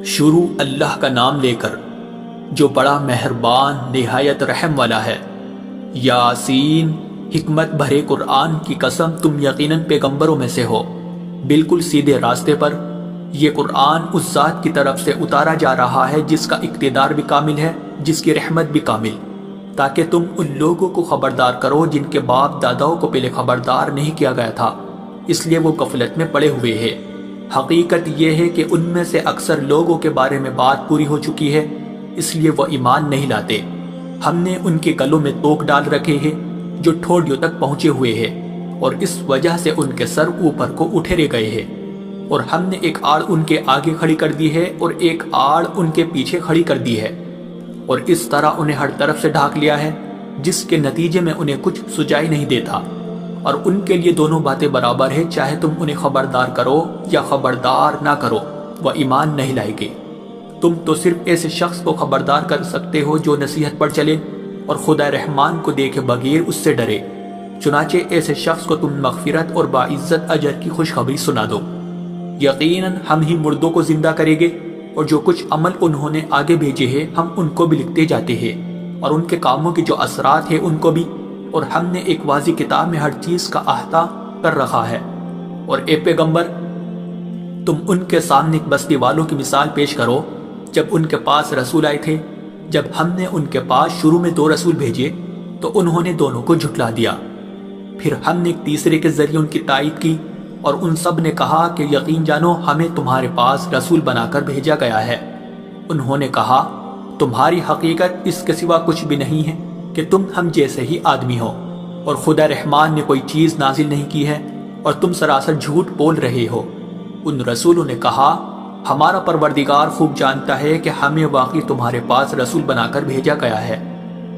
شروع اللہ کا نام لے کر جو بڑا مہربان نہایت رحم والا ہے۔ یاسین، حکمت بھرے قرآن کی قسم تم یقیناً پیغمبروں میں سے ہو، بالکل سیدھے راستے پر۔ یہ قرآن اس ذات کی طرف سے اتارا جا رہا ہے جس کا اقتدار بھی کامل ہے، جس کی رحمت بھی کامل، تاکہ تم ان لوگوں کو خبردار کرو جن کے باپ داداؤں کو پہلے خبردار نہیں کیا گیا تھا، اس لیے وہ غفلت میں پڑے ہوئے ہیں۔ حقیقت یہ ہے کہ ان میں سے اکثر لوگوں کے بارے میں بات پوری ہو چکی ہے، اس لیے وہ ایمان نہیں لاتے۔ ہم نے ان کے گلوں میں توق ڈال رکھے ہیں جو ٹھوڑیوں تک پہنچے ہوئے ہیں، اور اس وجہ سے ان کے سر اوپر کو اٹھے گئے ہیں، اور ہم نے ایک آڑ ان کے آگے کھڑی کر دی ہے اور ایک آڑ ان کے پیچھے کھڑی کر دی ہے، اور اس طرح انہیں ہر طرف سے ڈھانک لیا ہے، جس کے نتیجے میں انہیں کچھ سجائی نہیں دیتا۔ اور ان کے لیے دونوں باتیں برابر ہے، چاہے تم انہیں خبردار کرو یا خبردار نہ کرو، وہ ایمان نہیں لائے گے۔ تم تو صرف ایسے شخص کو خبردار کر سکتے ہو جو نصیحت پر چلے اور خدا رحمان کو دیکھے بغیر اس سے ڈرے، چنانچہ ایسے شخص کو تم مغفرت اور باعزت اجر کی خوشخبری سنا دو۔ یقیناً ہم ہی مردوں کو زندہ کریں گے، اور جو کچھ عمل انہوں نے آگے بھیجے ہیں ہم ان کو بھی لکھتے جاتے ہیں، اور ان کے کاموں کے جو اثرات ہیں ان کو بھی، اور ہم نے ایک واضح کتاب میں ہر چیز کا احاطہ کر رکھا ہے۔ اور اے پیغمبر، تم ان کے سامنے ایک بستی والوں کی مثال پیش کرو جب ان کے پاس رسول آئے تھے۔ جب ہم نے ان کے پاس شروع میں 2 رسول بھیجے تو انہوں نے دونوں کو جھٹلا دیا، پھر ہم نے ایک تیسرے کے ذریعے ان کی تائید کی، اور ان سب نے کہا کہ یقین جانو ہمیں تمہارے پاس رسول بنا کر بھیجا گیا ہے۔ انہوں نے کہا تمہاری حقیقت اس کے سوا کچھ بھی نہیں ہے کہ تم ہم جیسے ہی آدمی ہو، اور خدا رحمان نے کوئی چیز نازل نہیں کی ہے، اور تم سراسر جھوٹ بول رہے ہو۔ ان رسولوں نے کہا ہمارا پروردگار خوب جانتا ہے کہ ہمیں واقعی تمہارے پاس رسول بنا کر بھیجا گیا ہے،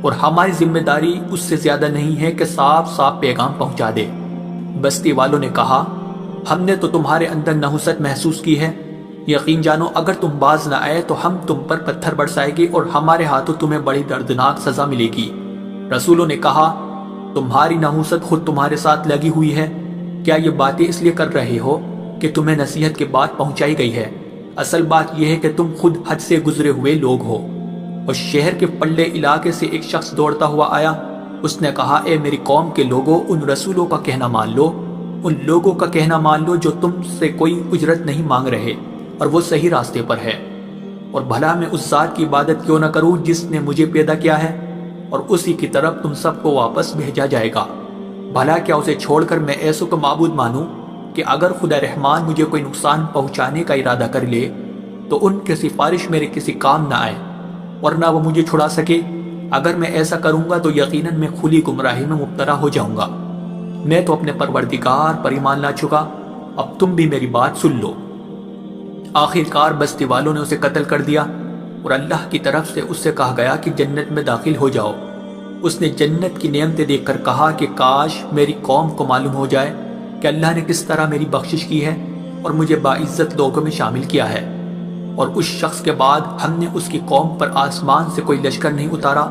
اور ہماری ذمہ داری اس سے زیادہ نہیں ہے کہ صاف صاف پیغام پہنچا دے۔ بستی والوں نے کہا ہم نے تو تمہارے اندر نحوست محسوس کی ہے، یقین جانو اگر تم باز نہ آئے تو ہم تم پر پتھر برسائیں گے اور ہمارے ہاتھوں تمہیں بڑی دردناک سزا ملے گی۔ رسولوں نے کہا تمہاری نحوست خود تمہارے ساتھ لگی ہوئی ہے، کیا یہ باتیں اس لیے کر رہے ہو کہ تمہیں نصیحت کی بات پہنچائی گئی ہے؟ اصل بات یہ ہے کہ تم خود حد سے گزرے ہوئے لوگ ہو۔ اور شہر کے پلے علاقے سے ایک شخص دوڑتا ہوا آیا، اس نے کہا اے میری قوم کے لوگوں، ان رسولوں کا کہنا مان لو، ان لوگوں کا کہنا مان لو جو تم سے کوئی اجرت نہیں مانگ رہے اور وہ صحیح راستے پر ہے، اور بھلا میں اس ذات کی عبادت کیوں نہ کروں جس نے مجھے پیدا کیا ہے، اور اسی کی طرف تم سب کو واپس بھیجا جائے گا۔ بھلا کیا اسے چھوڑ کر میں ایسوں کو معبود مانوں کہ اگر خدا رحمان مجھے کوئی نقصان پہنچانے کا ارادہ کر لے تو ان کی سفارش میرے کسی کام نہ آئے، اور نہ وہ مجھے چھڑا سکے۔ اگر میں ایسا کروں گا تو یقیناً میں کھلی گمراہی میں مبتلا ہو جاؤں گا۔ میں تو اپنے پروردگار پر ایمان لا چکا، اب تم بھی میری بات سن لو۔ آخرکار بستی والوں نے اسے قتل کر دیا، اور اللہ کی طرف سے اس سے کہا گیا کہ جنت میں داخل ہو جاؤ۔ اس نے جنت کی نعمتیں دیکھ کر کہا کہ کاش میری قوم کو معلوم ہو جائے کہ اللہ نے کس طرح میری بخشش کی ہے اور مجھے باعزت لوگوں میں شامل کیا ہے۔ اور اس شخص کے بعد ہم نے اس کی قوم پر آسمان سے کوئی لشکر نہیں اتارا،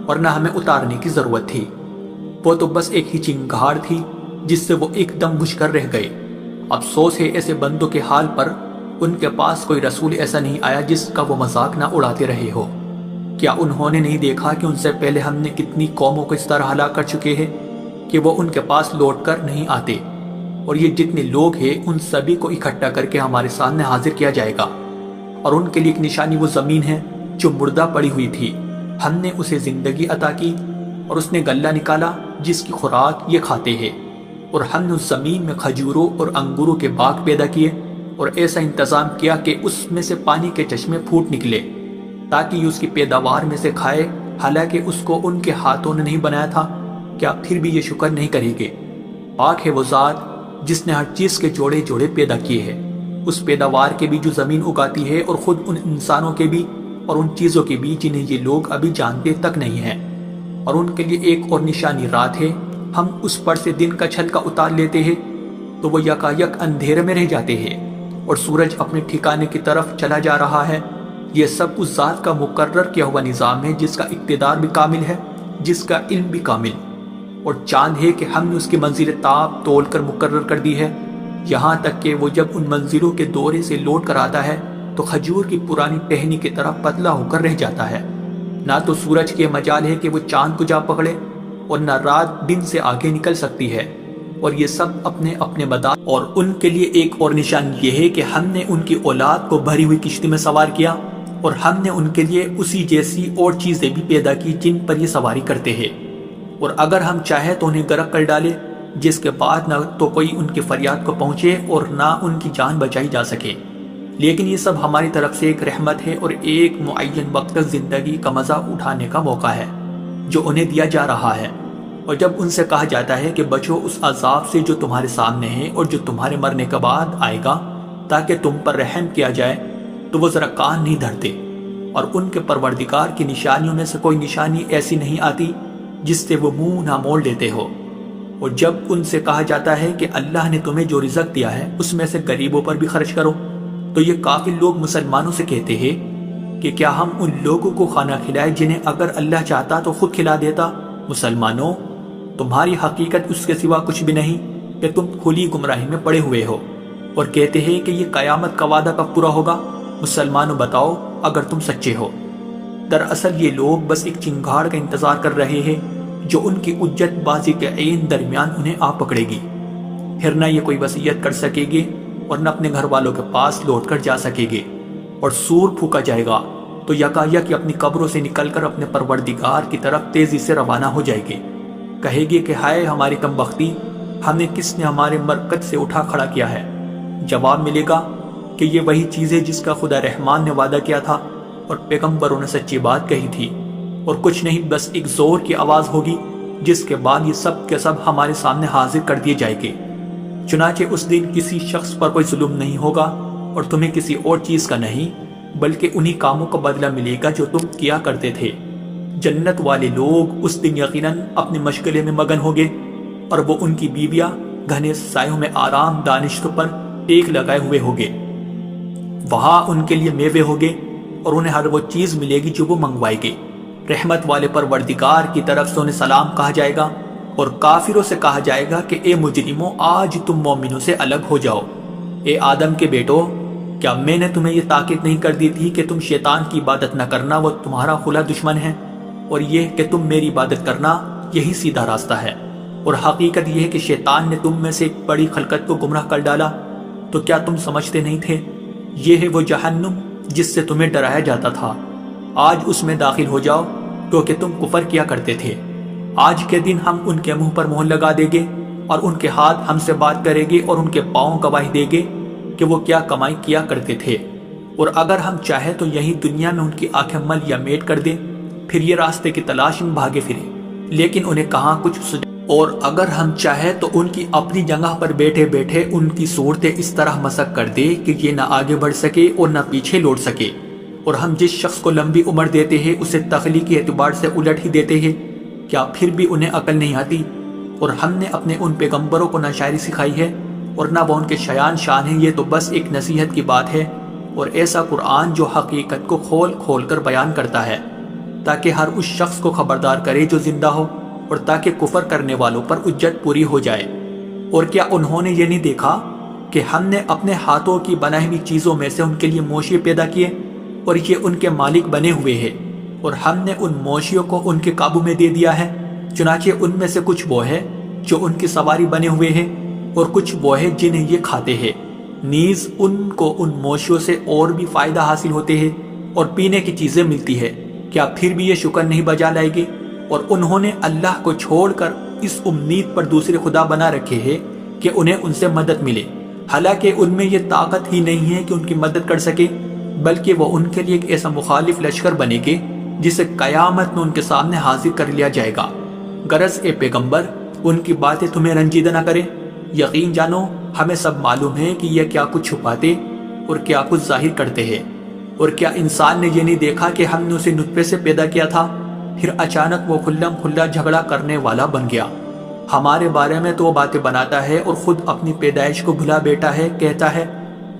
اور نہ ہمیں اتارنے کی ضرورت تھی، وہ تو بس ایک ہی چنگھاڑ تھی جس سے وہ ایک دم بجھ کر رہ گئے۔ افسوس ہے ایسے بندوں کے حال پر، ان کے پاس کوئی رسول ایسا نہیں آیا جس کا وہ مذاق نہ اڑاتے رہے ہو۔ کیا انہوں نے نہیں دیکھا کہ ان سے پہلے ہم نے کتنی قوموں کو اس طرح ہلاک کر چکے ہیں کہ وہ ان کے پاس لوٹ کر نہیں آتے؟ اور یہ جتنے لوگ ہیں ان سبھی کو اکٹھا کر کے ہمارے سامنے حاضر کیا جائے گا، اور ان کے لیے ایک نشانی وہ زمین ہے جو مردہ پڑی ہوئی تھی، ہم نے اسے زندگی عطا کی، اور اس نے غلہ نکالا جس کی خوراک یہ کھاتے ہیں، اور ہم نے اس زمین میں کھجوروں اور انگوروں کے باغ پیدا کیے، اور ایسا انتظام کیا کہ اس میں سے پانی کے چشمے پھوٹ نکلے تاکہ یہ اس کی پیداوار میں سے کھائے، حالانکہ اس کو ان کے ہاتھوں نے نہیں بنایا تھا۔ کیا پھر بھی یہ شکر نہیں کریں گے؟ پاک ہے وہ ذات جس نے ہر چیز کے جوڑے جوڑے پیدا کیے ہیں، اس پیداوار کے بھی جو زمین اگاتی ہے، اور خود ان انسانوں کے بھی اور ان چیزوں کے بھی جنہیں یہ لوگ ابھی جانتے تک نہیں ہیں۔ اور ان کے لیے ایک اور نشانی رات ہے، ہم اس پر سے دن کا چھلکا اتار لیتے ہیں تو وہ یکایک اندھیرے میں رہ جاتے ہیں، اور سورج اپنے ٹھکانے کی طرف چلا جا رہا ہے۔ یہ سب اس ذات کا مقرر کیا ہوا نظام ہے جس کا اقتدار بھی کامل ہے، جس کا علم بھی کامل۔ اور چاند ہے کہ ہم نے اس کی منزل تاب تول کر مقرر کر دی ہے، یہاں تک کہ وہ جب ان منزلوں کے دورے سے لوٹ کر آتا ہے تو کھجور کی پرانی ٹہنی کی طرح پتلا ہو کر رہ جاتا ہے۔ نہ تو سورج کے مجال ہے کہ وہ چاند کو جا پکڑے، اور نہ رات دن سے آگے نکل سکتی ہے، اور یہ سب اپنے اپنے مدار۔ اور ان کے لیے ایک اور نشان یہ ہے کہ ہم نے ان کی اولاد کو بھری ہوئی کشتی میں سوار کیا، اور ہم نے ان کے لیے اسی جیسی اور چیزیں بھی پیدا کی جن پر یہ سواری کرتے ہیں، اور اگر ہم چاہیں تو انہیں غرق کر ڈالے، جس کے بعد نہ تو کوئی ان کی فریاد کو پہنچے اور نہ ان کی جان بچائی جا سکے۔ لیکن یہ سب ہماری طرف سے ایک رحمت ہے اور ایک معین وقت تک زندگی کا مزہ اٹھانے کا موقع ہے جو انہیں دیا جا رہا ہے۔ اور جب ان سے کہا جاتا ہے کہ بچو اس عذاب سے جو تمہارے سامنے ہے اور جو تمہارے مرنے کے بعد آئے گا تاکہ تم پر رحم کیا جائے، تو وہ ذرا کان نہیں دھرتے، اور ان کے پروردگار کی نشانیوں میں سے کوئی نشانی ایسی نہیں آتی جس سے وہ منہ نہ موڑ لیتے ہو۔ اور جب ان سے کہا جاتا ہے کہ اللہ نے تمہیں جو رزق دیا ہے اس میں سے غریبوں پر بھی خرچ کرو، تو یہ کافر لوگ مسلمانوں سے کہتے ہیں کہ کیا ہم ان لوگوں کو کھانا کھلائے جنہیں اگر اللہ چاہتا تو خود کھلا دیتا؟ مسلمانوں، تمہاری حقیقت اس کے سوا کچھ بھی نہیں کہ تم کھلی گمراہی میں پڑے ہوئے ہو، اور کہتے ہیں کہ یہ قیامت کا وعدہ کب پورا ہوگا؟ مسلمانوں بتاؤ اگر تم سچے ہو۔ دراصل یہ لوگ بس ایک چنگاڑ کا انتظار کر رہے ہیں جو ان کی اجت بازی کے عین درمیان انہیں آ پکڑے گی، پھر نہ یہ کوئی وصیت کر سکے گے اور نہ اپنے گھر والوں کے پاس لوٹ کر جا سکے گے، اور سور پھونکا جائے گا تو یکایک اپنی قبروں سے نکل کر اپنے پروردگار کی طرف تیزی سے روانہ ہو جائے گے۔ کہے گے کہ ہائے ہماری کم بختی، ہمیں کس نے ہمارے مرکز سے اٹھا کھڑا کیا ہے؟ جواب ملے گا کہ یہ وہی چیز ہے جس کا خدا رحمان نے وعدہ کیا تھا اور پیغمبروں نے سچی بات کہی تھی، اور کچھ نہیں، بس ایک زور کی آواز ہوگی جس کے بعد یہ سب کے سب ہمارے سامنے حاضر کر دیے جائیں گے۔ چنانچہ اس دن کسی شخص پر کوئی ظلم نہیں ہوگا اور تمہیں کسی اور چیز کا نہیں، بلکہ انہی کاموں کا بدلہ ملے گا جو تم کیا کرتے تھے۔ جنت والے لوگ اس دن یقیناً اپنے مشغلے میں مگن ہوگے، اور وہ ان کی بیویاں گھنے سایوں میں آرام دانشتوں پر ایک لگائے ہوئے ہوگے۔ وہاں ان کے لیے میوے ہوگے اور انہیں ہر وہ چیز ملے گی جو وہ منگوائے گے۔ رحمت والے پروردگار کی طرف سے انہیں سلام کہا جائے گا، اور کافروں سے کہا جائے گا کہ اے مجرموں، آج تم مومنوں سے الگ ہو جاؤ۔ اے آدم کے بیٹو، کیا میں نے تمہیں یہ تاکید نہیں کر دی تھی کہ تم شیطان کی عبادت نہ کرنا، وہ تمہارا کھلا دشمن ہے، اور یہ کہ تم میری عبادت کرنا، یہی سیدھا راستہ ہے۔ اور حقیقت یہ ہے کہ شیطان نے تم میں سے ایک بڑی خلقت کو گمراہ کر ڈالا، تو کیا تم سمجھتے نہیں تھے؟ یہ ہے وہ جہنم جس سے تمہیں ڈرایا جاتا تھا، آج اس میں داخل ہو جاؤ کیونکہ تم کفر کیا کرتے تھے۔ آج کے دن ہم ان کے منہ پر مہر لگا دیں گے، اور ان کے ہاتھ ہم سے بات کریں گے، اور ان کے پاؤں گواہی دیں گے کہ وہ کیا کمائی کیا کرتے تھے۔ اور اگر ہم چاہیں تو یہی دنیا میں ان کی آنکھیں مل یا میٹ کر دیں، پھر یہ راستے کی تلاش میں بھاگے پھرے، لیکن انہیں کہاں کچھ سجا۔ اور اگر ہم چاہیں تو ان کی اپنی جگہ پر بیٹھے بیٹھے ان کی صورتیں اس طرح مسخ کر دے کہ یہ نہ آگے بڑھ سکے اور نہ پیچھے لوٹ سکے۔ اور ہم جس شخص کو لمبی عمر دیتے ہیں اسے تخلیقی اعتبار سے الٹ ہی دیتے ہیں، کیا پھر بھی انہیں عقل نہیں آتی؟ اور ہم نے اپنے ان پیغمبروں کو نہ شاعری سکھائی ہے اور نہ وہ ان کے شایان شان ہیں، یہ تو بس ایک نصیحت کی بات ہے، اور ایسا قرآن جو حقیقت کو کھول کھول کر بیان کرتا ہے تاکہ ہر اس شخص کو خبردار کرے جو زندہ ہو، اور تاکہ کفر کرنے والوں پر حجت پوری ہو جائے۔ اور کیا انہوں نے یہ نہیں دیکھا کہ ہم نے اپنے ہاتھوں کی بنائی ہوئی چیزوں میں سے ان کے لیے مویشی پیدا کیے، اور یہ ان کے مالک بنے ہوئے ہیں، اور ہم نے ان مویشیوں کو ان کے قابو میں دے دیا ہے؟ چنانچہ ان میں سے کچھ وہ ہے جو ان کی سواری بنے ہوئے ہیں، اور کچھ وہ ہے جنہیں یہ کھاتے ہیں، نیز ان کو ان مویشیوں سے اور بھی فائدہ حاصل ہوتے ہیں اور پینے کی چیزیں ملتی ہے، کیا پھر بھی یہ شکر نہیں بجا لائے گی؟ اور انہوں نے اللہ کو چھوڑ کر اس امید پر دوسرے خدا بنا رکھے ہیں کہ انہیں ان سے مدد ملے، حالانکہ ان میں یہ طاقت ہی نہیں ہے کہ ان کی مدد کر سکے، بلکہ وہ ان کے لیے ایک ایسا مخالف لشکر بنے گے جسے قیامت میں ان کے سامنے حاضر کر لیا جائے گا۔ غرض اے پیغمبر، ان کی باتیں تمہیں رنجیدہ نہ کریں، یقین جانو ہمیں سب معلوم ہے کہ یہ کیا کچھ چھپاتے اور کیا کچھ ظاہر کرتے ہیں۔ اور کیا انسان نے یہ نہیں دیکھا کہ ہم نے اسے نطفے سے پیدا کیا تھا، پھر اچانک وہ کھلم کھلا جھگڑا کرنے والا بن گیا؟ ہمارے بارے میں تو وہ باتیں بناتا ہے اور خود اپنی پیدائش کو بھلا بیٹا ہے، کہتا ہے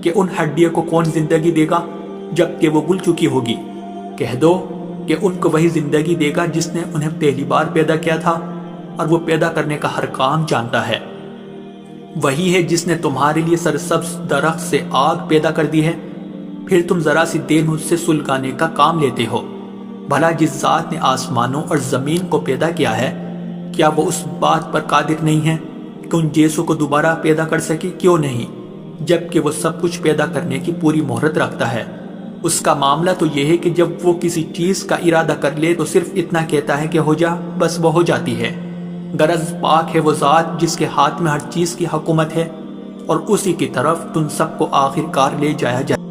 کہ ان ہڈیوں کو کون زندگی دے گا جبکہ وہ گل چکی ہوگی؟ کہہ دو کہ ان کو وہی زندگی دے گا جس نے انہیں پہلی بار پیدا کیا تھا، اور وہ پیدا کرنے کا ہر کام جانتا ہے۔ وہی ہے جس نے تمہارے لیے سرسبز درخت سے آگ پیدا کر دی ہے، پھر تم ذرا سی دیر مجھ سے سلگانے کا کام لیتے ہو۔ بھلا جس ذات نے آسمانوں اور زمین کو پیدا کیا ہے، کیا وہ اس بات پر قادر نہیں ہے کہ ان جیسوں کو دوبارہ پیدا کر سکے؟ کیوں نہیں، جبکہ وہ سب کچھ پیدا کرنے کی پوری مہرت رکھتا ہے۔ اس کا معاملہ تو یہ ہے کہ جب وہ کسی چیز کا ارادہ کر لے تو صرف اتنا کہتا ہے کہ ہو جا، بس وہ ہو جاتی ہے۔ غرض پاک ہے وہ ذات جس کے ہاتھ میں ہر چیز کی حکومت ہے، اور اسی کی طرف تم سب کو آخر کار لے جایا جائے۔